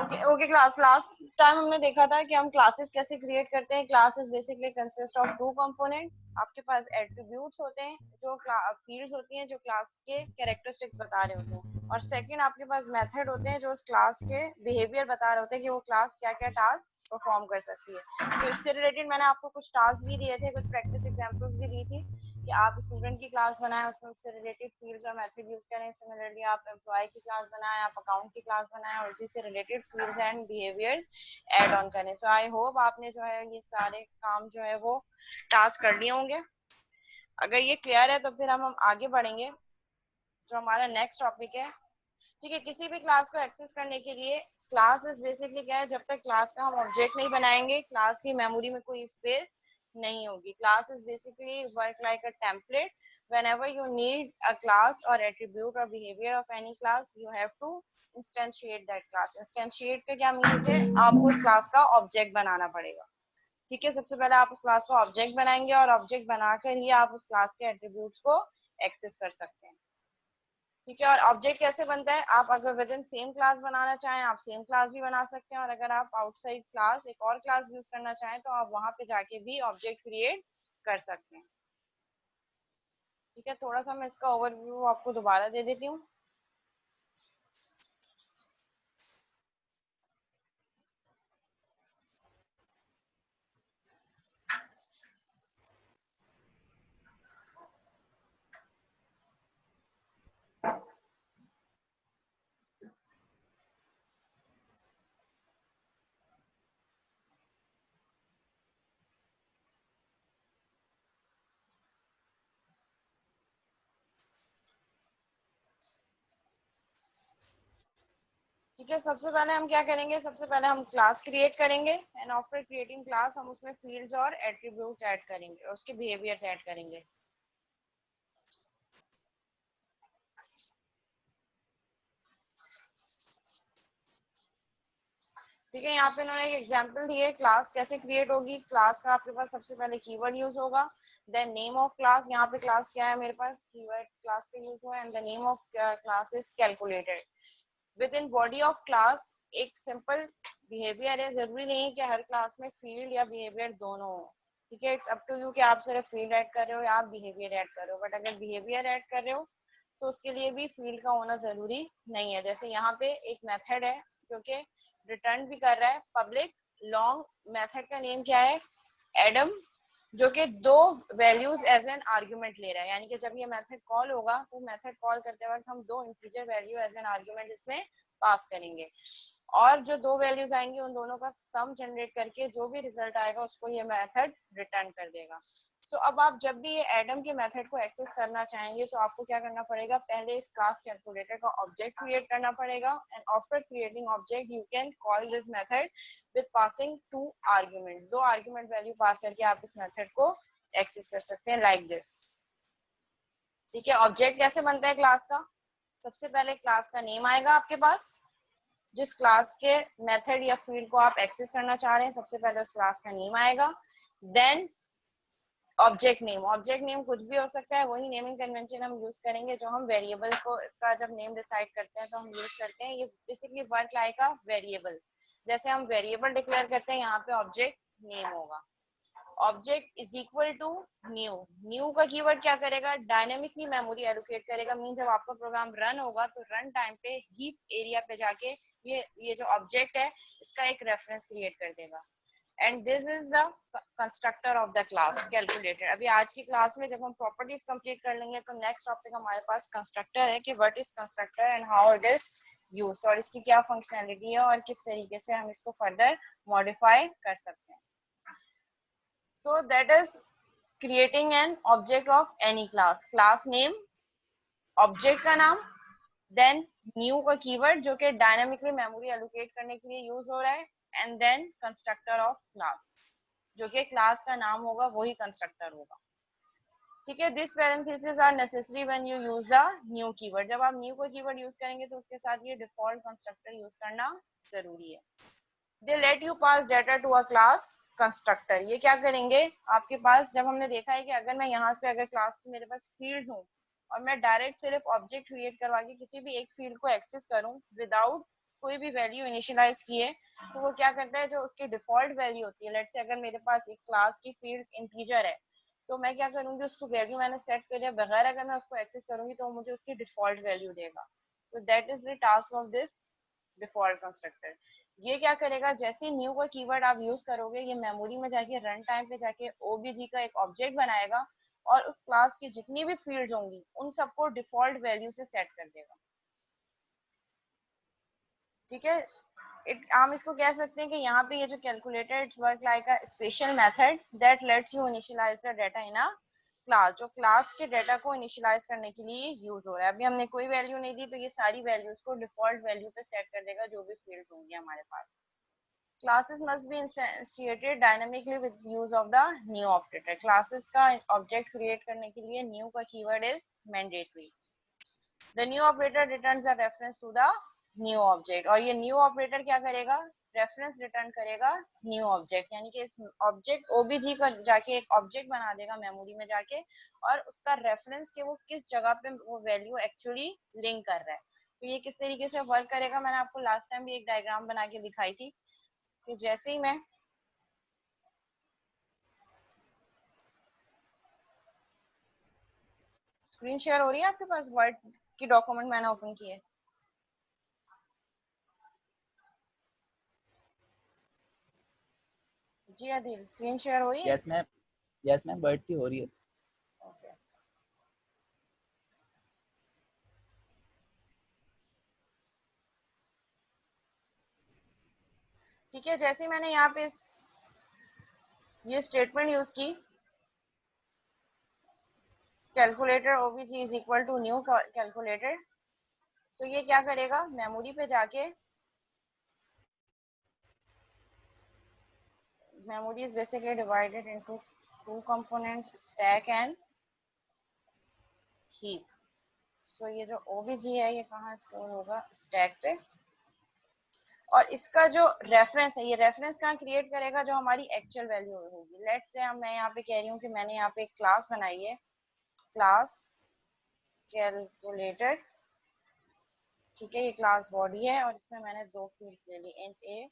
Okay class, last time हमने देखा था कि हम क्लासेस कैसे क्रिएट करते हैं। Classes basically consist of two component. आपके पास एट्रीब्यूट्स होते हैं जो फील्ड्स होती हैं जो क्लास के कैरेक्टरिस्टिक्स बता रहे होते हैं, और सेकंड आपके पास मेथड होते हैं जो उस क्लास के बिहेवियर बता रहे होते हैं कि वो क्लास क्या क्या टास्क परफॉर्म कर सकती है। तो इससे रिलेटेड मैंने आपको कुछ टास्क भी दिए थे, कुछ प्रैक्टिस एग्जांपल्स भी दी थी कि आप स्टूडेंट की क्लास बनाएं, उसमें उससे रिलेटेड फील्ड्स और मेथड यूज करें। सिमिलरली आप एम्प्लॉय की क्लास बनाएं, आप अकाउंट की क्लास बनाएं और उसी से related fields and behaviours add on करें। सो आई होप आपने जो है ये सारे काम जो है वो टास्क कर लिए होंगे। अगर ये क्लियर है तो फिर हम आगे बढ़ेंगे जो हमारा नेक्स्ट टॉपिक है। ठीक है, किसी भी क्लास को एक्सेस करने के लिए क्लास इज बेसिकली क्या है, जब तक क्लास का हम ऑब्जेक्ट नहीं बनाएंगे क्लास की मेमोरी में कोई स्पेस नहीं होगी। Class is basically work like a template. whenever you need a class or attribute or behavior of any class, you have to instantiate that class. instantiate का क्या मीन्स है, आपको उस क्लास का ऑब्जेक्ट बनाना पड़ेगा। ठीक है, सबसे पहले आप उस क्लास का ऑब्जेक्ट बनाएंगे और ऑब्जेक्ट बनाकर ही आप उस क्लास के एट्रीब्यूट्स को एक्सेस कर सकते हैं। ठीक है, और ऑब्जेक्ट कैसे बनता है, आप अगर विद इन सेम क्लास बनाना चाहें आप सेम क्लास भी बना सकते हैं, और अगर आप आउटसाइड क्लास एक और क्लास यूज करना चाहें तो आप वहां पे जाके भी ऑब्जेक्ट क्रिएट कर सकते हैं। ठीक है, थोड़ा सा मैं इसका ओवरव्यू आपको दोबारा दे देती हूँ। ठीक है, सबसे पहले हम क्या करेंगे, सबसे पहले हम क्लास क्रिएट करेंगे एंड आफ्टर क्रिएटिंग क्लास हम उसमें फील्ड्स और एट्रीब्यूट ऐड करेंगे और उसके बिहेवियर्स ऐड करेंगे। ठीक है, यहाँ पे इन्होंने एक एग्जांपल दी है क्लास कैसे क्रिएट होगी। क्लास का आपके पास सबसे पहले कीवर्ड यूज होगा, देन नेम ऑफ क्लास। यहाँ पे क्लास क्या है, मेरे पास कीवर्ड क्लास का यूज हुआ, and the name of class is calculated. With in body of class एक सिंपल बिहेवियर है, जरूरी नहीं है कि हर क्लास में फील्ड या बिहेवियर दोनों हो। ठीक है, इट्स अप टू यू कि आप सिर्फ फील्ड ऐड कर रहे हो या आप बिहेवियर ऐड कर रहे हो। बट अगर बिहेवियर ऐड कर रहे हो तो उसके लिए भी फील्ड का होना जरूरी नहीं है। जैसे यहाँ पे एक मेथड है जो कि रिटर्न भी कर रहा है पब्लिक लॉन्ग। मेथड का नेम क्या है, एडम, जो कि दो वैल्यूज एज एन आर्गुमेंट ले रहा है। यानी कि जब ये मेथड कॉल होगा तो मेथड कॉल करते वक्त हम दो integer value as an argument इसमें पास करेंगे, और जो दो वैल्यूज आएंगी उन दोनों का सम जनरेट करके जो भी रिजल्ट आएगा उसको ये मेथड रिटर्न कर देगा। सो अब आप जब भी ये एडम के मेथड को एक्सेस करना चाहेंगे तो आपको क्या करना पड़ेगा, पहले इस क्लास कैलकुलेटर का ऑब्जेक्ट क्रिएट करना पड़ेगा, and after creating object you can call this method with passing two argument. दो आर्ग्यूमेंट वैल्यू पास करके आप इस मेथड को एक्सेस कर सकते हैं लाइक दिस। ठीक है, ऑब्जेक्ट कैसे बनता है क्लास का, सबसे पहले क्लास का नेम आएगा आपके पास, जिस क्लास के मेथड या फील्ड को आप एक्सेस करना चाह रहे हैं सबसे पहले उस क्लास का नेम आएगा। Then object name, object name कुछ भी हो सकता है, वही नेमिंग कन्वेंशन हम यूज करेंगे जो हम वेरिएबल को का जब नेम डिसाइड करते हैं तो हम यूज करते हैं। ये basically work like a variable, जैसे हम वेरिएबल डिक्लेयर करते हैं यहाँ पे ऑब्जेक्ट नेम होगा। Object is equal to new, new का कीवर्ड क्या करेगा, डायनेमिकली मेमोरी एलोकेट करेगा। मीन जब आपका प्रोग्राम रन होगा तो रन टाइम पे हीप एरिया पे जाके ये जो ऑब्जेक्ट है इसका एक रेफरेंस क्रिएट कर देगा। And this is the constructor of the class calculator. अभी आज की क्लास में जब हम प्रॉपर्टीज कंप्लीट कर लेंगे तो नेक्स्ट टॉपिक हमारे पास कंस्ट्रक्टर है कि what is constructor and how it is use, और इसकी क्या फंक्शनैलिटी है और किस तरीके से हम इसको फर्दर मॉडिफाई कर सकते हैं। So that is creating an object of any class. Class name, object का नाम, then new का कीवर्ड जो कि डायनामिकली मेमोरी एलोकेट करने के लिए यूज हो रहा है, and then constructor of class जो कि क्लास का नाम होगा वही कंस्ट्रक्टर होगा। ठीक है, this parenthesis are necessary when you use the new keyword. जब आप न्यू का कीवर्ड यूज करेंगे तो उसके साथ ये डिफॉल्ट कंस्ट्रक्टर यूज करना जरूरी है। They let you pass data to a class constructor, ये क्या करेंगे आपके पास, जब हमने देखा है कि अगर मैं यहाँ पे अगर क्लास में मेरे पास फील्ड्स हूँ और मैं डायरेक्ट सिर्फ ऑब्जेक्ट क्रिएट करवा के किसी भी एक फील्ड को एक्सेस करूँ विदाउट कोई भी वैल्यू इनिशियलाइज किए तो वो क्या करता है, जो उसकी डिफॉल्ट वैल्यू होती है, लेट्स से अगर मेरे पास एक क्लास की फील्ड इंटीजर है तो मैं क्या करूंगी, उसको वैल्यू मैंने सेट कर दिया, बगैर अगर मैं उसको एक्सेस करूंगी तो मुझे उसकी डिफॉल्ट वैल्यू देगा। तो that is the task of this default constructor. ये क्या करेगा, जैसे न्यू का कीवर्ड आप यूज करोगे, ये मेमोरी में जाके रन टाइम पे जाके ओबीजी का एक ऑब्जेक्ट बनाएगा और उस क्लास की जितनी भी फील्ड होंगी उन सबको डिफॉल्ट वैल्यू से सेट कर देगा। ठीक है, हम इसको कह सकते हैं कि यहाँ पे ये जो calculated work like a special method that lets you initialize the data in a class, जो क्लास के डाटा को इनिशियलाइज करने के लिए यूज हो रहा है। अभी हमने कोई वैल्यू नहीं दी तो ये सारी वैल्यूज को डिफॉल्ट वैल्यू पे सेट कर देगा जो भी फील्ड होंगी हमारे पास। Classes must be instantiated dynamically with use of the new operator. Classes का object create करने के लिए new का keyword is mandatory. The new operator returns a reference to the new object. और ये new operator क्या करेगा, reference return करेगा new object, यानी कि इस object obj का जाके एक object बना देगा मेमोरी में जाके और उसका reference के वो किस जगह पे वो value actually link कर रहा है। तो ये किस तरीके से वर्क करेगा, मैंने आपको लास्ट टाइम भी एक डायग्राम बना के दिखाई थी कि जैसे ही मैं स्क्रीन शेयर हो रही है आपके पास, वर्ड की डॉक्यूमेंट मैंने ओपन की है। जी आदिल, स्क्रीन शेयर हो रही है? Yes ma'am, yes ma'am, bird की हो रही है। ओके, ठीक है, जैसे मैंने यहाँ पे ये स्टेटमेंट यूज की, calculator OBG is equal to new calculator, तो ये क्या करेगा, मेमोरी पे जाके, memory is basically divided into two components, stack and heap. So ये जो OBG है ये कहाँ स्टोर होगा, स्टैक पे, और इसका जो रेफरेंस है ये रेफरेंस कहाँ क्रिएट करेगा, जो हमारी एक्चुअल वैल्यू होगी। लेट्स से मैं यहाँ पे कह रही हूँ कि मैंने यहाँ पे एक क्लास बनाई है, क्लास कैलकुलेटर, ठीक है, ये क्लास बॉडी है और इसमें मैंने दो फील्ड्स ले ली, int a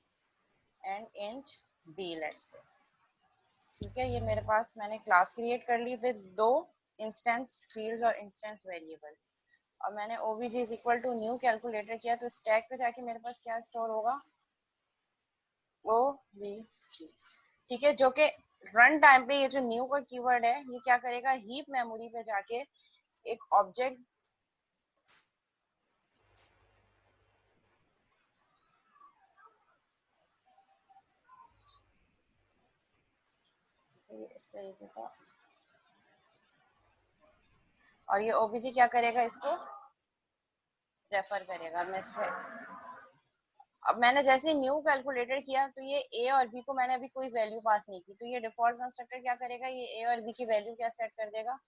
and int b, let's say, ठीक है, ये मेरे पास मैंने क्लास क्रिएट कर ली विद दो इंस्टेंस फील्ड्स और इंस्टेंस वेरिएबल, और मैंने OBG is equal to new calculator किया, तो स्टैक पे जाके मेरे पास क्या स्टोर होगा, ओबीजी, ठीक है, जो कि रन टाइम पे ये जो न्यू का कीवर्ड है ये क्या करेगा, हीप मेमोरी पे जाके एक ऑब्जेक्ट, इस तरीके का, और ये ओबीजी क्या करेगा, इसको रेफर करेगा। मैं इसको, अब मैंने जैसे न्यू कैलकुलेटर किया तो ये ए और बी को मैंने अभी कोई वैल्यू पास नहीं की, तो ये डिफॉल्ट कंस्ट्रक्टर क्या करेगा, ये ए और बी की वैल्यू क्या सेट कर देगा,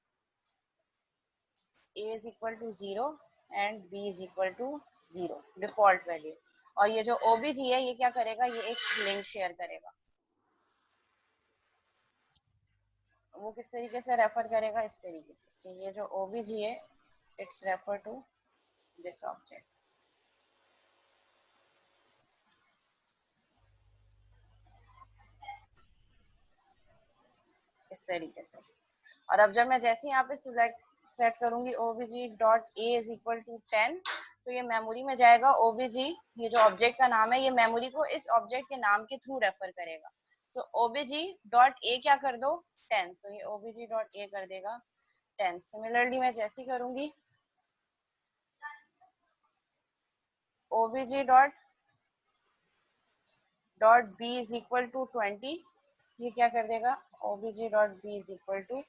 a is equal to 0 and b is equal to 0, default value. और ये जो obg है ये क्या करेगा, ये एक लिंक शेयर करेगा। वो किस तरीके से रेफर करेगा, इस तरीके से, ये जो obg है it's refer to this object, इस तरीके से। और अब जब मैं जैसे यहाँ पे सिलेक्ट सेट करूंगी obg dot a is equal to 10, तो ये मेमोरी में जाएगा, obg ये जो ऑब्जेक्ट का नाम है ये मेमोरी को इस ऑब्जेक्ट के नाम के थ्रू रेफर करेगा। तो obg डॉट a क्या कर दो, 10, तो ये obg डॉट a कर देगा 10। सिमिलरली मैं जैसी करूंगी obg dot b is equal to 20, ये क्या कर देगा, obg dot b is equal to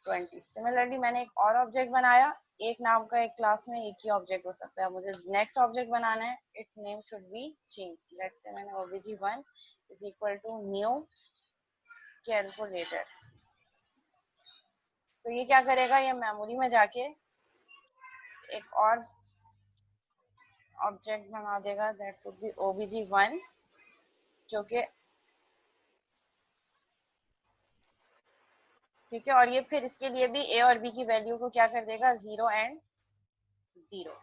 20। Similarly मैंने एक और ऑब्जेक्ट बनाया, एक नाम का एक क्लास में एक ही ऑब्जेक्ट हो सकता है, मुझे नेक्स्ट ऑब्जेक्ट बनाना है, it name should be change, let's say मैंने obg1 is equal to new calculator, तो ये क्या करेगा, ये मेमोरी में जाके एक और ऑब्जेक्ट बना देगा, दैट वुड बी obg1, जो कि, ठीक है, और ये फिर इसके लिए भी ए और बी की वैल्यू को क्या कर देगा, 0 एंड 0।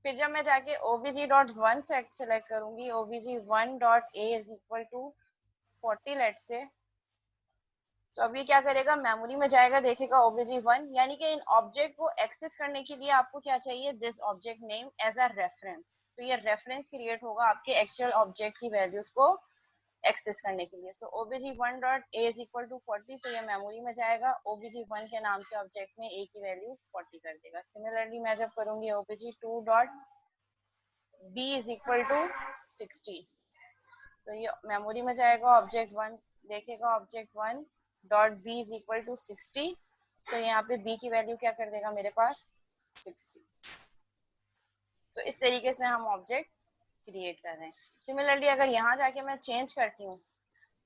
फिर जब मैं जाके obj.1 सेट सेलेक्ट करूंगी, obj1.a is equal to 40 late से, तो अब ये क्या करेगा, मेमोरी में जाएगा, देखेगा obj1, यानी कि इन ऑब्जेक्ट को एक्सेस करने के लिए आपको क्या चाहिए, this object name as a reference. तो ये रेफरेंस क्रिएट होगा आपके एक्चुअल ऑब्जेक्ट की वैल्यूज को एक्सेस करने के लिए। सो obj1.a इज इक्वल टू 40, तो ये मेमोरी में जाएगा, obj1 के नाम के ऑब्जेक्ट में a की वैल्यू 40 कर देगा। सिमिलरली मैं जब करूंगी obj2.b इज इक्वल टू 60, तो ये मेमोरी में जाएगा, ऑब्जेक्ट 1 देखेगा, object 1 dot B is equal to 60, तो यहाँ पे b की वैल्यू क्या कर देगा मेरे पास, 60। तो इस तरीके से हम ऑब्जेक्ट क्रिएट कर रहे हैं। सिमिलरली अगर यहाँ जाके मैं चेंज करती हूँ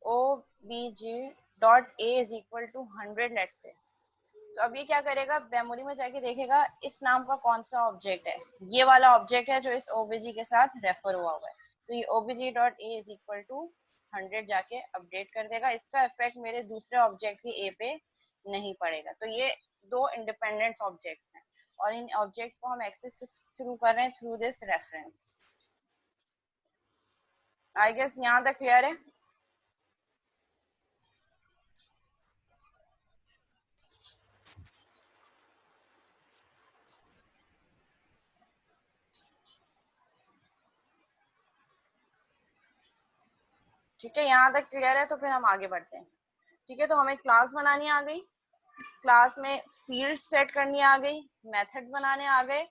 obj.a is equal to 100 late से, तो अब ये क्या करेगा, मेमोरी में जाके देखेगा इस नाम का कौन सा ऑब्जेक्ट है, ये वाला ऑब्जेक्ट है जो इस obj के साथ रेफर हुआ हुआ है, तो ये obj.a इज इक्वल टू 100 जाके अपडेट कर देगा। इसका इफेक्ट मेरे दूसरे ऑब्जेक्ट की a पे नहीं पड़ेगा। तो ये दो इंडिपेंडेंट ऑब्जेक्ट्स हैं और इन ऑब्जेक्ट्स को हम एक्सेस किस थ्रू कर रहे हैं, through this reference. I guess यहाँ तक क्लियर है। ठीक है, यहाँ तक क्लियर है, तो फिर हम आगे बढ़ते हैं। ठीक है, तो हमें क्लास बनानी आ गई, क्लास में फील्ड सेट करनी आ गई, मेथड्स बनाने आ गए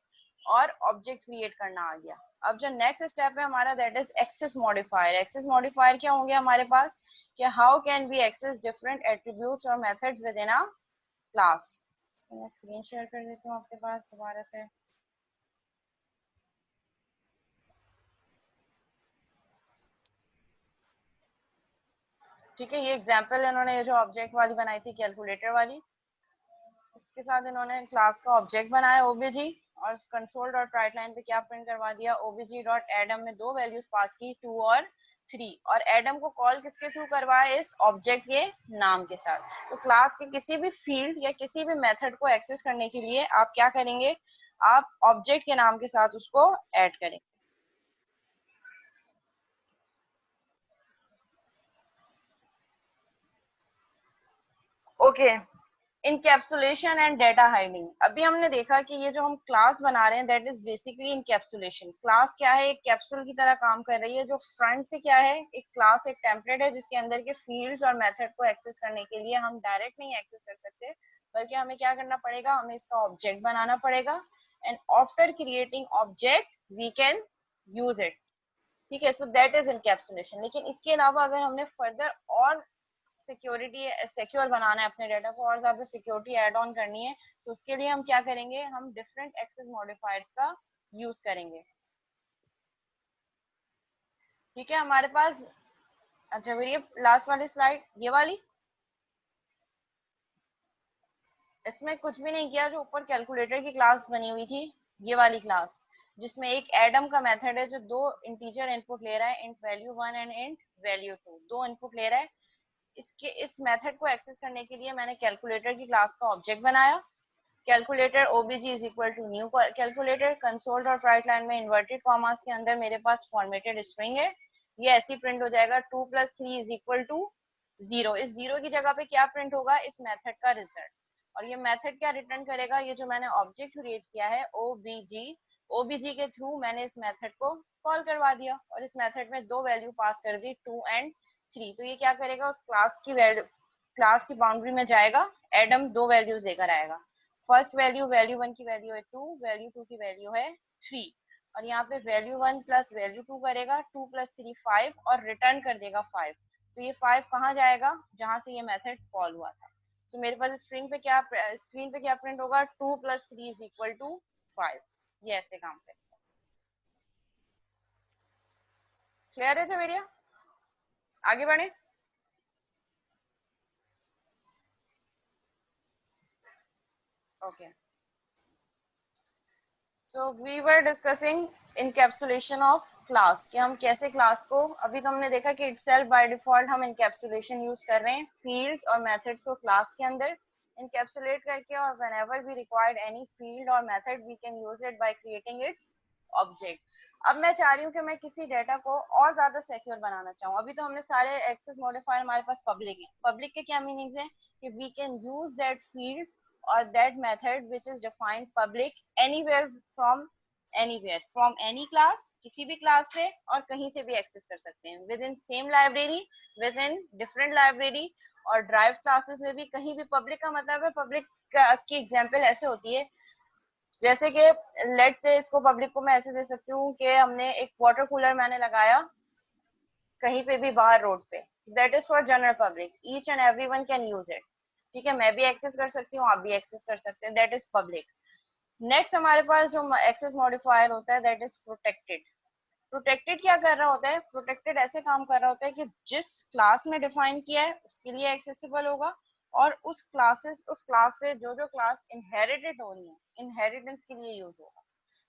और ऑब्जेक्ट क्रिएट करना आ गया। अब जो नेक्स्ट स्टेप है हमारा, that is access modifier. Access modifier क्या होंगे हमारे पास, कि how can we access different attributes और methods within a class. मैं स्क्रीन शेयर कर देती हूँ आपके पास दोबारा से। ठीक है, ये एग्जांपल इन्होंने ये जो ऑब्जेक्ट वाली बनाई थी, कैलकुलेटर वाली, इसके साथ इन्होंने क्लास का ऑब्जेक्ट बनाया obj और कंसोल डॉट राइट लाइन पे क्या प्रिंट करवा दिया, obj डॉट एडम में दो वैल्यूज पास की, 2 और 3, और एडम को कॉल किसके थ्रू करवाया, इस ऑब्जेक्ट के नाम के साथ। तो क्लास के किसी भी फील्ड या किसी भी मेथड को एक्सेस करने के लिए आप क्या करेंगे, आप ऑब्जेक्ट के नाम के साथ उसको ऐड करेंगे। Okay, encapsulation and data hiding. अभी हमने देखा कि ये जो हम क्लास बना रहे हैं, that is basically encapsulation. Class क्या है, एक कैप्सूल की तरह काम कर रही है, जो फ्रंट से क्या है, एक क्लास एक टेम्पलेट है जिसके अंदर के फील्ड्स और मेथड को एक्सेस करने के लिए हम डायरेक्ट नहीं एक्सेस कर सकते, बल्कि हमें क्या करना पड़ेगा, हमें इसका ऑब्जेक्ट बनाना पड़ेगा, and after creating object we can use it. ठीक है, सो दैट इज इनकैप्सुलेशन। लेकिन इसके अलावा अगर हमने फर्दर और सिक्योरिटी सिक्योर बनाना है, अपने डाटा को और ज्यादा सिक्योरिटी ऐड ऑन करनी है, तो उसके लिए हम क्या करेंगे, हम डिफरेंट एक्सेस मॉडिफायर्स का यूज करेंगे। ठीक है, हमारे पास, अच्छा फिर ये लास्ट वाली स्लाइड, ये वाली, इसमें कुछ भी नहीं किया, जो ऊपर कैलकुलेटर की क्लास बनी हुई थी, ये वाली क्लास, जिसमें एक एडम का मेथड है जो दो इंटीजर इनपुट ले रहा है, int value 1 and int value 2, दो इनपुट ले रहा है। इसके इस मेथड को एक्सेस करने के लिए मैंने कैलकुलेटर की क्लास का ऑब्जेक्ट बनाया, calculator obj is equal to new calculator, console dot write line में इन्वर्टेड कॉमास के अंदर मेरे पास फॉर्मेटेड स्ट्रिंग है, ये ऐसी प्रिंट हो जाएगा 2 + 3 इज इक्वल टू 0। इस 0 की जगह पे क्या प्रिंट होगा, इस मेथड का रिजल्ट। और ये मेथड क्या रिटर्न करेगा, ये जो मैंने ऑब्जेक्ट क्रिएट किया है obj के थ्रू मैंने इस मेथड को कॉल करवा दिया और इस मेथड में दो वैल्यू पास कर दी, 2 एंड 3। तो ये क्या करेगा, उस क्लास की वैल्यू, क्लास की बाउंड्री में जाएगा, एडम दो वैल्यूज लेकर आएगा। फर्स्ट वैल्यू, वैल्यू 1 की वैल्यू है 2, वैल्यू 2 की वैल्यू है 3, और यहाँ पे वैल्यू 1 प्लस वैल्यू 2 करेगा, 2 + 3 5 और रिटर्न कर देगा 5। तो ये 5 कहाँ जाएगा, जहां से ये मेथड कॉल हुआ था। तो मेरे पास स्क्रीन पे क्या प्रिंट होगा, 2 + 3 इज इक्वल टू 5। ये ऐसे काम करेगा। क्लियर है जवेरिया, आगे बढ़े। Okay, so we were discussing encapsulation of class, कि हम कैसे क्लास को, अभी तो हमने देखा कि इटसेल्फ बाय डिफॉल्ट हम इनकैप्सुलेशन यूज कर रहे हैं, फील्ड्स और मेथड्स को क्लास के अंदर इनकैप्सुलेट करके, और whenever we required any field और method we can use it by creating its object. अब मैं चाह रही हूँ कि मैं किसी डेटा को और ज्यादा सिक्योर बनाना चाहूँ। अभी तो हमने सारे एक्सेस मॉडिफायर हमारे पास पब्लिक है। पब्लिक के क्या मीनिंग्स हैं कि we can use that field और that method which is defined public anywhere from any class, किसी भी क्लास से और कहीं से भी एक्सेस कर सकते हैं with in same library, with in different library और ड्राइव क्लासेस में भी कहीं भी। पब्लिक का मतलब है पब्लिक की एग्जांपल ऐसे होती है जैसे कि लेट से इसको पब्लिक को मैं ऐसे दे सकती हूँ कि हमने एक वाटर कूलर मैंने लगाया कहीं पे भी बाहर रोड पे, that is for general public, each and everyone can use it. ठीक है, मैं भी एक्सेस कर सकती हूँ, आप भी एक्सेस कर सकते हैं, दैट इज पब्लिक। नेक्स्ट हमारे पास जो एक्सेस मॉडिफायर होता है दैट इज प्रोटेक्टेड। प्रोटेक्टेड क्या कर रहा होता है, प्रोटेक्टेड ऐसे काम कर रहा होता है कि जिस क्लास में डिफाइन किया है उसके लिए एक्सेसिबल होगा और उस क्लास से जो जो क्लास इनहेरिटेड हो रही है इनहेरिटेंस के लिए यूज होगा।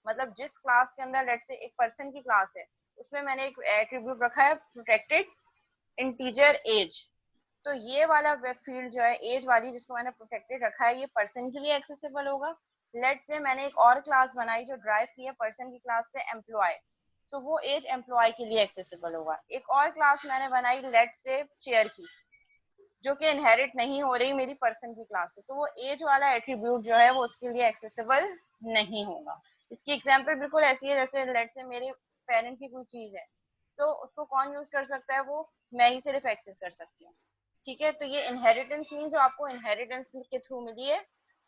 मतलब जिस क्लास के अंदर लेट से एक पर्सन की क्लास है उसमें मैंने एक एट्रीब्यूट रखा है प्रोटेक्टेड इंटीजर एज, तो ये वाला फील्ड जो है एज वाली जिसको मैंने प्रोटेक्टेड रखा है ये पर्सन के लिए एक्सेसिबल होगा। लेट से मैंने एक और क्लास बनाई जो ड्राइव की है पर्सन की क्लास से एम्प्लॉय, तो वो एज एम्प्लॉय के लिए एक्सेसिबल होगा। एक और क्लास मैंने बनाई लेट से चेयर की जो कि इनहेरिट नहीं हो रही मेरी पर्सन की क्लास से, तो वो एज वाला एट्रीब्यूट जो है वो उसके लिए एक्सेसिबल नहीं होगा। इसकी एग्जांपल बिल्कुल ऐसी है जैसे लेट से मेरे पेरेंट की कोई चीज है तो उसको कौन यूज कर सकता है, वो मैं ही सिर्फ एक्सेस कर सकती हूँ। ठीक है, तो ये इनहेरिटेंस मीन जो आपको इनहेरिटेंस के थ्रू मिली है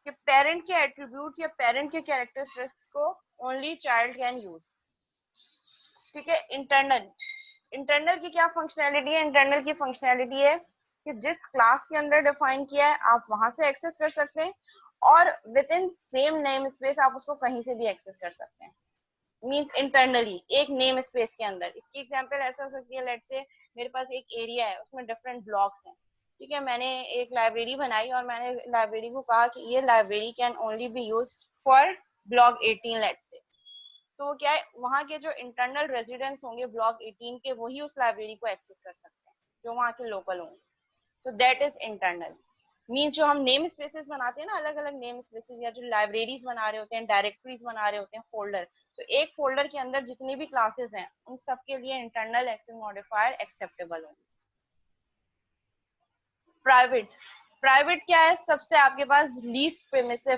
कि पेरेंट के एट्रीब्यूट्स या पेरेंट के कैरेक्टरिस्टिक्स को ओनली चाइल्ड कैन यूज। ठीक है, इंटरनल, इंटरनल की क्या फंक्शनैलिटी है, इंटरनल की फंक्शनैलिटी है कि जिस क्लास के अंदर डिफाइन किया है आप वहां से एक्सेस कर सकते हैं और with in same name space आप उसको कहीं से भी एक्सेस कर सकते हैं। मींस इंटरनली एक नेम स्पेस के अंदर। इसकी एग्जांपल ऐसा हो सकती है लेट से मेरे पास एक एरिया है उसमें डिफरेंट ब्लॉक्स हैं। ठीक है, मैंने एक लाइब्रेरी बनाई और मैंने लाइब्रेरी को कहा कि ये library can only be used for block 18 लेट से, तो वो क्या है वहां के जो इंटरनल रेजिडेंट्स होंगे ब्लॉक 18 के वही उस लाइब्रेरी को एक्सेस कर सकते हैं जो वहां के लोकल होंगे, तो दैट इज इंटरनल। मीन जो हम नेम स्पेसेस बनाते हैं ना, अलग अलग नेम स्पेसेस या जो लाइब्रेरीज बना रहे होते हैं डायरेक्टरीज बना रहे होते हैं फोल्डर, तो एक फोल्डर के अंदर जितनी भी क्लासेस हैं उन सब के लिए इंटरनल एक्सेस मॉडिफायर एक्सेप्टेबल होंगे। प्राइवेट, प्राइवेट क्या है, सबसे आपके पास लीस्ट परमिसिव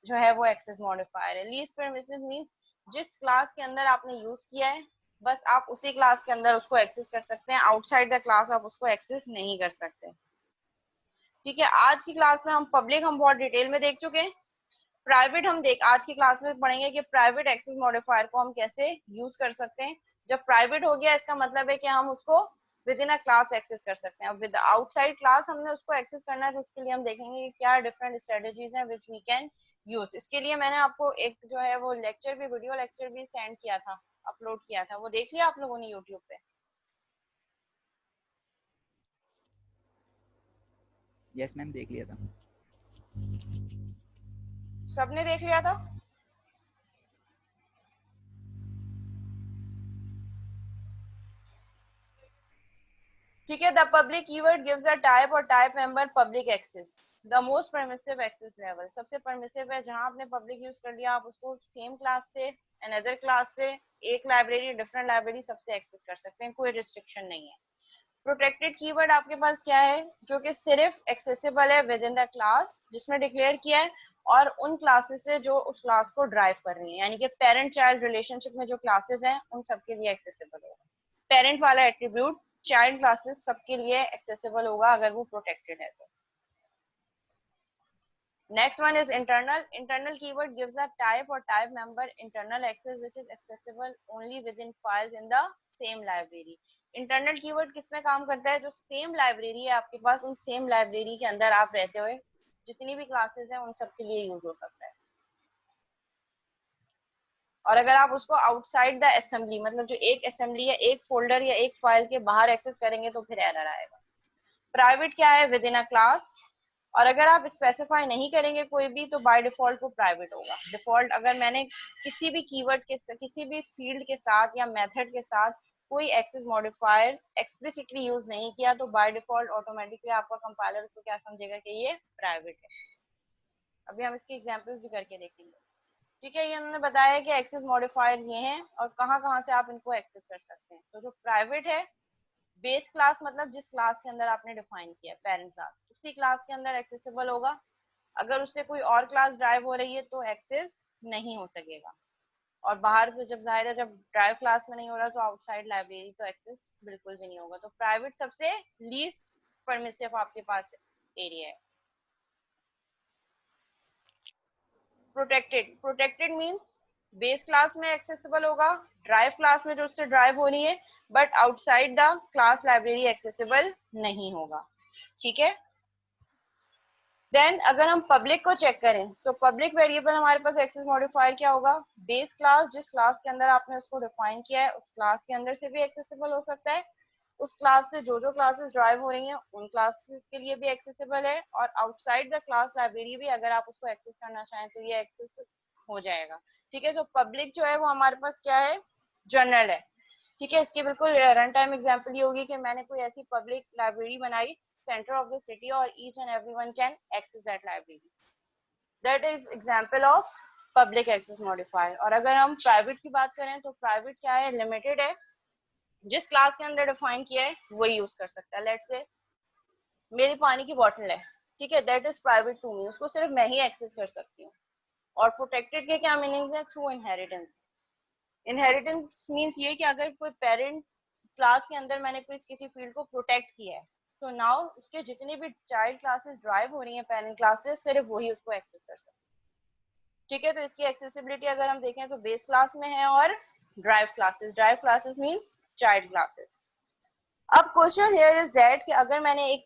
जो है वो एक्सेस मॉडिफायर है। लीस्ट परमिसिव मींस जिस क्लास के अंदर आपने यूज किया है बस आप उसी क्लास के अंदर उसको एक्सेस कर सकते हैं, आउटसाइड द क्लास आप उसको एक्सेस नहीं कर सकते। ठीक है, आज की क्लास में हम पब्लिक हम बहुत डिटेल में देख चुके हैं। प्राइवेट हम देख आज की क्लास में पढ़ेंगे कि प्राइवेट एक्सेस मॉडिफायर को हम कैसे यूज कर सकते हैं। जब प्राइवेट हो गया इसका मतलब है कि हम उसको within a class access कर सकते हैं। अब विद आउटसाइड क्लास हमने उसको एक्सेस करना है तो उसके लिए हम देखेंगे कि क्या डिफरेंट स्ट्रेटजीज हैं विच वी कैन यूज। इसके लिए मैंने आपको एक जो है वो लेक्चर भी वीडियो लेक्चर भी सेंड किया था, अपलोड किया था, वो देख लिया आप लोगों ने यूट्यूब पे? यस मैम, देख लिया था। सबने देख लिया था? ठीक है, the public keyword gives a type or type member public access. The most permissive access level, सबसे परमिसिव है जहां आपने पब्लिक यूज कर लिया आप उसको सेम क्लास से अनदर क्लास से एक लाइब्रेरी डिफरेंट लाइब्रेरी सबसे एक्सेस कर सकते हैं, कोई रिस्ट्रिक्शन नहीं है। प्रोटेक्टेड कीवर्ड आपके पास क्या है, जो कि सिर्फ एक्सेसिबल है विद इन द क्लास जिसमें डिक्लेयर किया है और उन क्लासेस से जो उस क्लास को ड्राइव कर रही है, यानी कि पेरेंट चाइल्ड रिलेशनशिप में जो क्लासेस हैं उन सबके लिए एक्सेसिबल होगा। पेरेंट वाला एट्रीब्यूट चाइल्ड क्लासेस सबके लिए एक्सेसिबल होगा अगर वो प्रोटेक्टेड है तो। Next one is internal. Internal keyword gives a type or type member internal access which is accessible only within files in the same library. Internal keyword किसमें काम करता है, जो सेम लाइब्रेरी है आपके पास उन सेम लाइब्रेरी के अंदर आप रहते हुए जितनी भी क्लासेस हैं उन सब के लिए यूज हो सकता है। और अगर आप उसको आउटसाइड द असेंबली मतलब जो एक असेंबली या एक फोल्डर या एक फाइल के बाहर एक्सेस करेंगे तो फिर एरर आएगा। प्राइवेट क्या है, विद इन अ क्लास, और अगर आप स्पेसिफाई नहीं करेंगे कोई भी तो बाय डिफॉल्ट वो प्राइवेट होगा। डिफॉल्ट अगर मैंने किसी भी कीवर्ड के किसी भी फील्ड के साथ या मेथड के साथ कोई एक्सेस मॉडिफायर एक्सप्लिसिटली यूज नहीं किया तो बाय डिफॉल्ट ऑटोमेटिकली आपका कंपाइलर उसको क्या समझेगा कि ये प्राइवेट है। अभी हम इसकी एग्जांपल्स भी करके देखेंगे। ठीक है, ये उन्होंने बताया कि एक्सेस मॉडिफायर्स ये हैं और कहाँ कहाँ से आप इनको एक्सेस कर सकते हैं। तो जो प्राइवेट है, बेस क्लास मतलब जिस क्लास के अंदर आपने डिफाइन किया पेरेंट क्लास, उसी क्लास के अंदर एक्सेसिबल होगा। अगर उससे कोई और क्लास ड्राइव हो रही है तो एक्सेस नहीं हो सकेगा। और बाहर से जब जाहिर है जब ड्राइव क्लास में नहीं हो रहा तो आउटसाइड लाइब्रेरी तो एक्सेस बिल्कुल भी नहीं होगा। तो प्राइवेट सबसे लीस्ट परमिसिव आपके पास एरिया है। प्रोटेक्टेड मींस बेस क्लास में एक्सेसिबल होगा, ड्राइव क्लास में जो उससे ड्राइव हो रही है, but outside the class library accessible नहीं होगा। ठीक है, देन अगर हम पब्लिक को चेक करें तो पब्लिक वेरिएबल हमारे पास एक्सेस मॉडिफायर क्या होगा, बेस क्लास जिस क्लास के अंदर आपने उसको डिफाइन किया है उस क्लास के अंदर से भी एक्सेसिबल हो सकता है, उस क्लास से जो जो क्लासेस ड्राइव हो रही हैं उन क्लासेस के लिए भी एक्सेसिबल है, और आउटसाइड द क्लास लाइब्रेरी भी अगर आप उसको एक्सेस करना चाहें तो ये एक्सेस हो जाएगा। ठीक है, तो पब्लिक जो है वो हमारे पास क्या है, जनरल है। ठीक है, इसकी बिल्कुल रन टाइम एग्जांपल ये होगी कि मैंने कोई ऐसी पब्लिक लाइब्रेरी बनाई center of the city or each and everyone can access that library. That is example of public access modifier. और अगर हम प्राइवेट की बात करें तो प्राइवेट क्या है, लिमिटेड है, जिस क्लास के अंदर डिफाइन किया है वही यूज कर सकता है। लेट्स से मेरी पानी की बोतल है, ठीक है, that is private to me, उसको सिर्फ मैं ही एक्सेस कर सकती हूँ। और प्रोटेक्टेड के क्या मीनिंग्स है, थ्रू इनहेरिटेंस। इनहेरिटेंस मीन्स ये कि अगर कोई पेरेंट क्लास के अंदर मैंने कोई किसी फील्ड को प्रोटेक्ट किया है तो नाउ उसके जितनी भी चाइल्ड क्लासेस ड्राइव हो रही हैं पेरेंट क्लासेस, सिर्फ वही उसको एक्सेस कर सकते हैं। ठीक है, तो इसकी एक्सेसिबिलिटी अगर हम देखें तो बेस क्लास में है और drive classes means child classes. अब क्वेश्चन हियर इज दैट कि अगर मैंने एक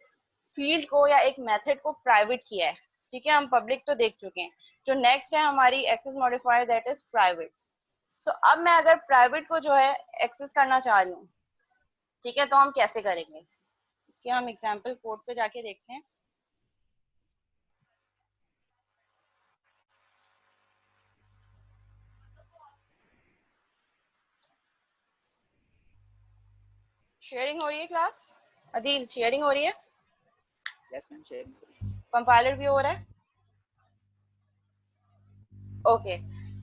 फील्ड को या एक मेथड को प्राइवेट किया है, ठीक है, हम पब्लिक तो देख चुके हैं, जो नेक्स्ट है हमारी access modifier that is private. So अब मैं अगर प्राइवेट को जो है एक्सेस करना चाह रही हूँ, ठीक है, तो हम कैसे करेंगे, इसके हम एग्जांपल कोड पे जाके देखते हैं। शेयरिंग हो रही है क्लास, अदील शेयरिंग हो रही है, यस मैम शेयरिंग। कंपाइलर भी हो रहा है, ओके।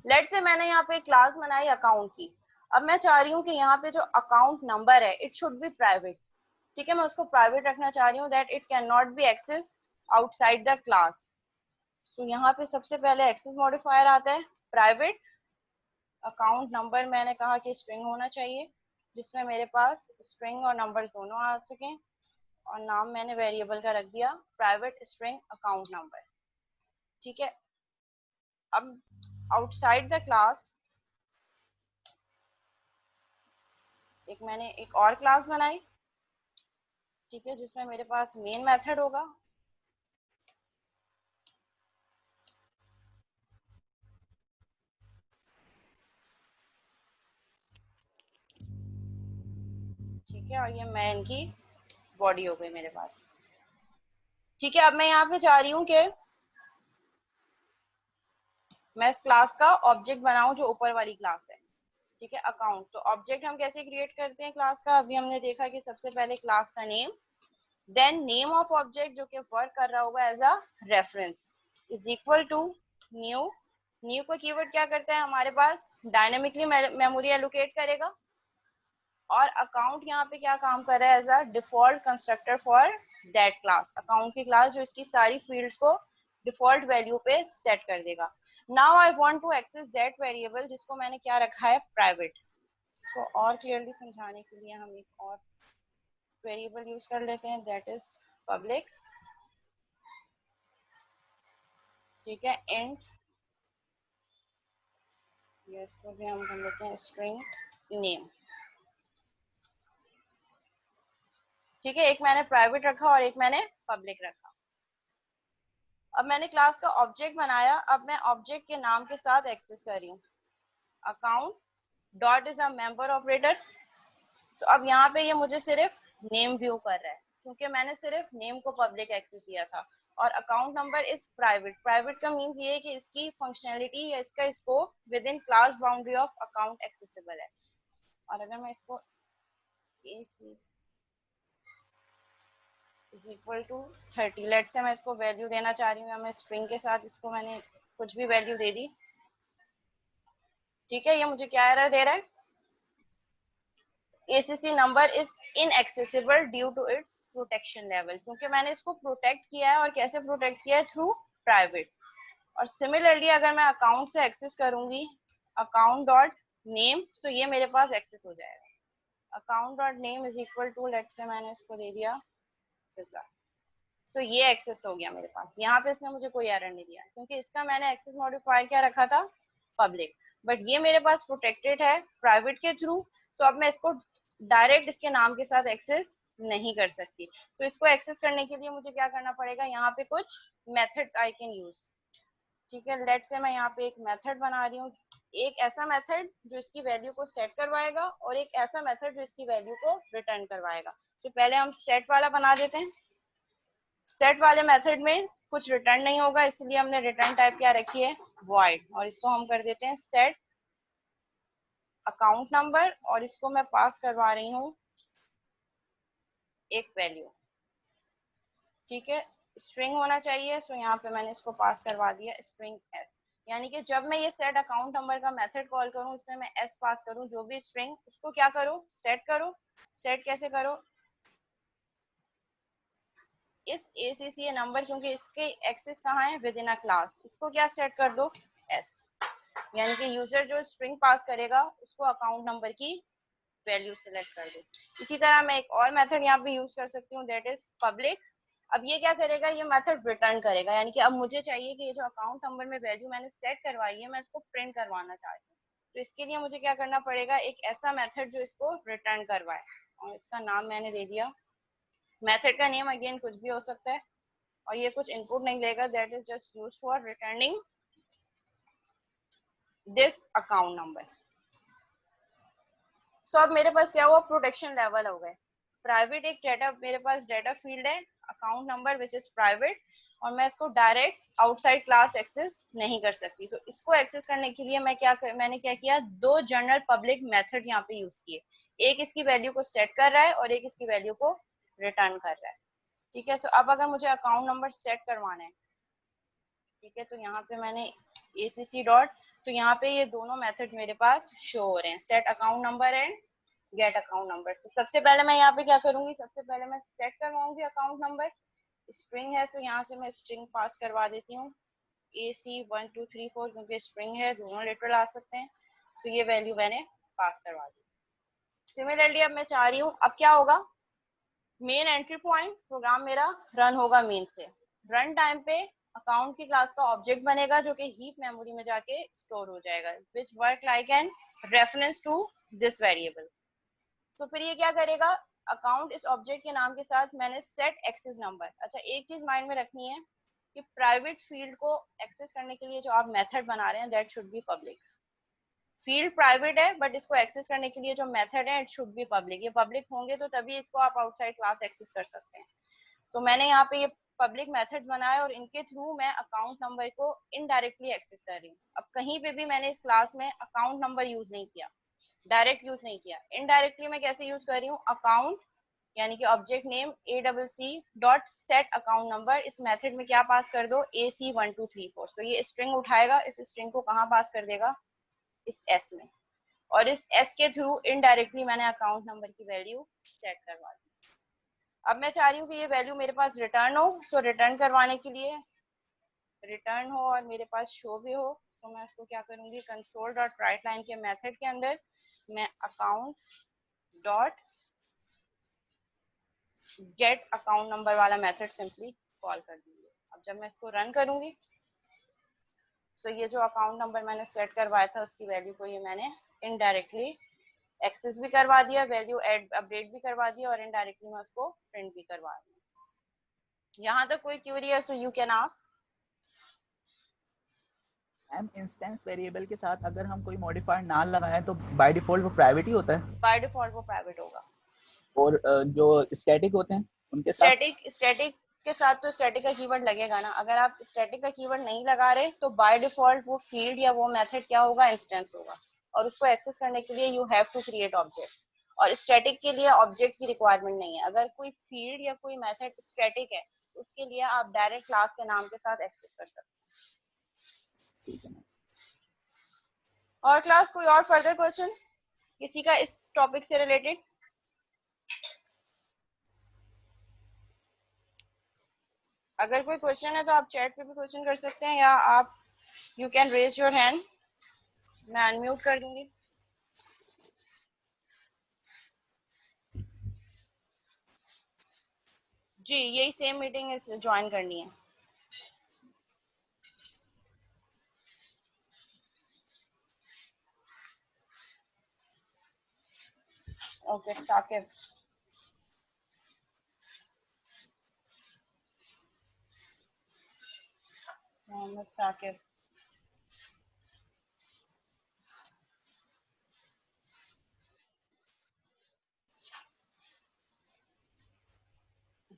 लेट से मैंने यहाँ पे क्लास बनाई अकाउंट की, अब मैं चाह रही हूँ कि यहाँ पे जो अकाउंट नंबर है इट शुड बी प्राइवेट। ठीक है, मैं उसको प्राइवेट रखना चाह रही हूँ, that it can not be access outside the class. तो यहाँ पे सबसे पहले एक्सेस मॉडिफायर आता है प्राइवेट। अकाउंट नंबर मैंने कहा कि स्ट्रिंग होना चाहिए, जिसमें मेरे पास स्ट्रिंग और नंबर दोनों आ सकें, और नाम मैंने वेरिएबल का रख दिया प्राइवेट स्ट्रिंग अकाउंट नंबर। ठीक है, अब आउटसाइड द क्लास एक मैंने एक और क्लास बनाई, ठीक है, जिसमें मेरे पास मेन मेथड होगा, ठीक है, और ये मेन की बॉडी हो गई मेरे पास। ठीक है, अब मैं यहाँ पे चाह रही हूँ कि मैं इस क्लास का ऑब्जेक्ट बनाऊं जो ऊपर वाली क्लास है। ठीक है, अकाउंट, तो ऑब्जेक्ट हम कैसे क्रिएट करते हैं क्लास का, अभी हमने देखा कि सबसे पहले क्लास का name, then name of object जो कि वर्क कर रहा होगा as a reference is equal to new. New को कीवर्ड क्या करता है हमारे पास, डायनेमिकली मेमोरी एलोकेट करेगा, और अकाउंट यहाँ पे क्या काम कर रहा है, as a default constructor for that class. Account की क्लास जो इसकी सारी फील्ड्स को डिफॉल्ट वैल्यू पे सेट कर देगा। Now I want to access that variable जिसको मैंने क्या रखा है, प्राइवेट। इसको और क्लियरली समझाने के लिए हम एक और वेरिएबल यूज कर लेते हैं, दैट इज पब्लिक। ठीक है, इंट, इसको भी हम कर लेते हैं स्ट्रिंग नेम। ठीक है, एक मैंने प्राइवेट रखा और एक मैंने पब्लिक रखा। अब मैंने क्लास का ऑब्जेक्ट बनाया, अब मैं ऑब्जेक्ट के नाम के साथ एक्सेस कर रही हूँ, account dot is a member operator. तो अब यहाँ पे ये मुझे सिर्फ नेम व्यू कर रहा है क्योंकि मैंने सिर्फ नेम को पब्लिक एक्सेस दिया था, और account number is private. Private का मीन्स ये है कि इसकी फंक्शनैलिटी या इसका scope with in class boundary of account accessible है। और अगर मैं इसको इज इक्वल टू 30, लेट से मैं इसको वैल्यू देना चाह रही हूँ, मैं स्ट्रिंग के साथ इसको मैंने कुछ भी वैल्यू दे दी, ठीक है, ये मुझे क्या एरर दे रहा है, ACC number is inaccessible due to its protection level, क्योंकि मैंने इसको प्रोटेक्ट किया है, और कैसे प्रोटेक्ट किया है, थ्रू प्राइवेट। और सिमिलरली अगर मैं अकाउंट से एक्सेस करूंगी, अकाउंट डॉट नेम, तो ये मेरे पास एक्सेस हो जाएगा। Account dot name is equal to, let's say मैंने इसको दे दिया पिज्जा, सो ये एक्सेस हो गया मेरे पास। यहाँ पे इसने मुझे कोई एरर नहीं दिया, क्योंकि इसका मैंने एक्सेस मॉडिफायर क्या रखा था, पब्लिक। बट ये मेरे पास प्रोटेक्टेड है प्राइवेट के थ्रू, तो अब मैं इसको डायरेक्ट इसके नाम के साथ एक्सेस नहीं कर सकती। तो इसको एक्सेस करने के लिए मुझे क्या करना पड़ेगा, यहाँ पे कुछ मेथड्स आई कैन यूज। ठीक है, लेट्स से मैं यहाँ पे एक मेथड बना रही हूँ, एक ऐसा मेथड जो इसकी वैल्यू को सेट करवाएगा, और एक ऐसा मेथड जो इसकी वैल्यू को रिटर्न करवाएगा। तो पहले हम सेट वाला बना देते हैं। सेट वाले मेथड में कुछ रिटर्न नहीं होगा, इसलिए हमने रिटर्न टाइप क्या रखी है, वॉइड, और इसको हम कर देते हैं सेट अकाउंट नंबर, और इसको मैं पास करवा रही हूँ एक वैल्यू। ठीक है, स्ट्रिंग होना चाहिए, सो यहाँ पे मैंने इसको पास करवा दिया स्ट्रिंग एस। यानी कि जब मैं ये सेट अकाउंट नंबर का मेथड कॉल करूँ, इसमें मैं एस पास करूँ, जो भी स्ट्रिंग, उसको क्या करो, सेट करो। सेट कैसे करो, इस ACCA नंबर, क्योंकि इसके एक्सेस कहाँ है, विद इन अ क्लास, इसको क्या सेट कर दो, एस। यानी कि यूजर जो स्ट्रिंग पास करेगा, उसको अकाउंट नंबर की वैल्यू सिलेक्ट कर दो। इसी तरह मैं एक और मेथड यहाँ पे यूज कर सकती हूँ, दैट इज पब्लिक। अब ये क्या करेगा, ये मेथड रिटर्न करेगा, यानी कि अब मुझे चाहिए कि ये जो अकाउंट नंबर में वैल्यू मैंने सेट करवाई है, मैं इसको प्रिंट करवाना चाहती हूँ। तो इसके लिए मुझे क्या करना पड़ेगा, एक ऐसा मेथड जो इसको रिटर्न करवाए, और इसका नाम मैंने दे दिया, मेथड का नेम अगेन कुछ भी हो सकता है, और ये कुछ इनपुट नहीं लेगा, that is just use for returning this account number. So अब मेरे पास क्या हुआ, प्रोटेक्शन लेवल हो गए। प्राइवेट एक डाटा, मेरे पास डाटा फील्ड है account number which is private, और मैं इसको डायरेक्ट आउटसाइड क्लास एक्सेस नहीं कर सकती। तो इसको एक्सेस करने के लिए मैंने क्या किया, दो जनरल पब्लिक मेथड यहाँ पे यूज किए। एक इसकी वैल्यू को सेट कर रहा है, और एक इसकी वैल्यू को रिटर्न कर रहा है। ठीक है, सो अब अगर मुझे अकाउंट नंबर सेट करवाना है, ठीक है, तो यहाँ पे मैंने ACC डॉट, तो यहाँ पे ये दोनों मेथड मेरे पास शो हो रहे हैं, set account number and gate account number. तो सबसे पहले मैं यहाँ पे क्या करूंगी, सबसे पहले मैं सेट करवाऊंगी अकाउंट नंबर, स्ट्रिंग है, तो यहाँ से मैं स्ट्रिंग पास करवा देती हूँ AC1234, क्योंकि स्ट्रिंग है, दोनों लिटरल आ सकते हैं। तो ये वैल्यू मैंने पास करवा दी। सिमिलरली अब मैं चाह रही हूँ, अब क्या होगा, मेन एंट्री पॉइंट, प्रोग्राम मेरा रन होगा मेन से। रन टाइम पे अकाउंट की क्लास का ऑब्जेक्ट बनेगा, जो कि हीप मेमोरी में जाके स्टोर हो जाएगा, which work like an reference to this variable. तो फिर ये क्या करेगा, अकाउंट इस ऑब्जेक्ट के नाम के साथ मैंने सेट एक्सेस नंबर। अच्छा, एक चीज माइंड में रखनी है कि प्राइवेट फील्ड को एक्सेस करने के लिए जो आप मेथड बना रहे हैं, that should be public. Field private है, बट इसको एक्सेस करने के लिए जो मेथड है, इट शुड बी पब्लिक। ये पब्लिक होंगे तो तभी इसको आप आउटसाइड क्लास एक्सेस कर सकते हैं। तो मैंने यहाँ पे ये पब्लिक मेथड बनाया, और इनके थ्रू मैं अकाउंट नंबर को इनडायरेक्टली एक्सेस कर रही हूँ। अब कहीं पे भी मैंने इस क्लास में अकाउंट नंबर यूज नहीं किया, डायरेक्ट यूज नहीं किया, इनडायरेक्टली मैं कैसे यूज कर रही हूँ, अकाउंट, यानी कि object name ACC dot set account number, इस मेथड में क्या पास कर दो, AC1234। तो ये स्ट्रिंग उठाएगा, इस स्ट्रिंग को कहाँ पास कर देगा, इस S में, और इस S के थ्रू इनडायरेक्टली मैंने अकाउंट नंबर की वैल्यू सेट करवा दी। अब मैं चाह रही हूँ कि ये वैल्यू मेरे पास रिटर्न हो, सो रिटर्न करवाने के लिए रिटर्न हो और मेरे पास शो भी हो, तो मैं इसको क्या करूंगी, कंसोल डॉट राइट लाइन के मेथड के अंदर मैं account dot gate account number वाला मेथड सिंपली कॉल कर दूंगी। अब जब मैं इसको रन करूंगी, तो ये जो अकाउंट नंबर मैंने सेट करवाया था, उसकी वैल्यू को ये मैंने इनडायरेक्टली एक्सेस भी करवा दिया, वैल्यू अपडेट भी करवा दिया, और इनडायरेक्टली मैं उसको प्रिंट भी करवा दी। यहाँ तक कोई क्वेरी है, so you can ask. Ma'am instance variable के साथ अगर हम कोई मॉडिफायर ना लगाएं तो बाय डिफॉल्ट वो प्राइवेट ही होता है, बाय डिफॉल्ट वो प्राइवेट होगा। और जो स्टैटिक होते हैं उनके साथ स्टैटिक के साथ तो स्टैटिक का कीवर्ड लगेगा ना। अगर आप स्टैटिक का कीवर्ड नहीं लगा रहे, तो बाय डिफॉल्ट वो फील्ड या वो मेथड क्या होगा, इंस्टेंस होगा, और उसको एक्सेस करने के लिए you have to create object. और स्टैटिक के लिए ऑब्जेक्ट की रिक्वायरमेंट नहीं है। अगर कोई फील्ड या कोई मेथड स्टैटिक है, उसके लिए आप डायरेक्ट क्लास के नाम के साथ एक्सेस कर सकते हैं। ठीक है। और क्लास कोई और फर्दर क्वेश्चन किसी का इस टॉपिक से रिलेटेड? अगर कोई क्वेश्चन है तो आप चैट पे भी क्वेश्चन कर सकते हैं, या आप you can raise your hand, मैं अनम्यूट कर दूंगी। जी यही सेम मीटिंग ज्वाइन करनी है। ओके साकिब। मोहम्मद साकिब।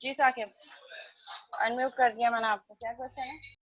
जी साकिब, अनम्यूट कर दिया मैंने आपको। क्या क्वेश्चन है?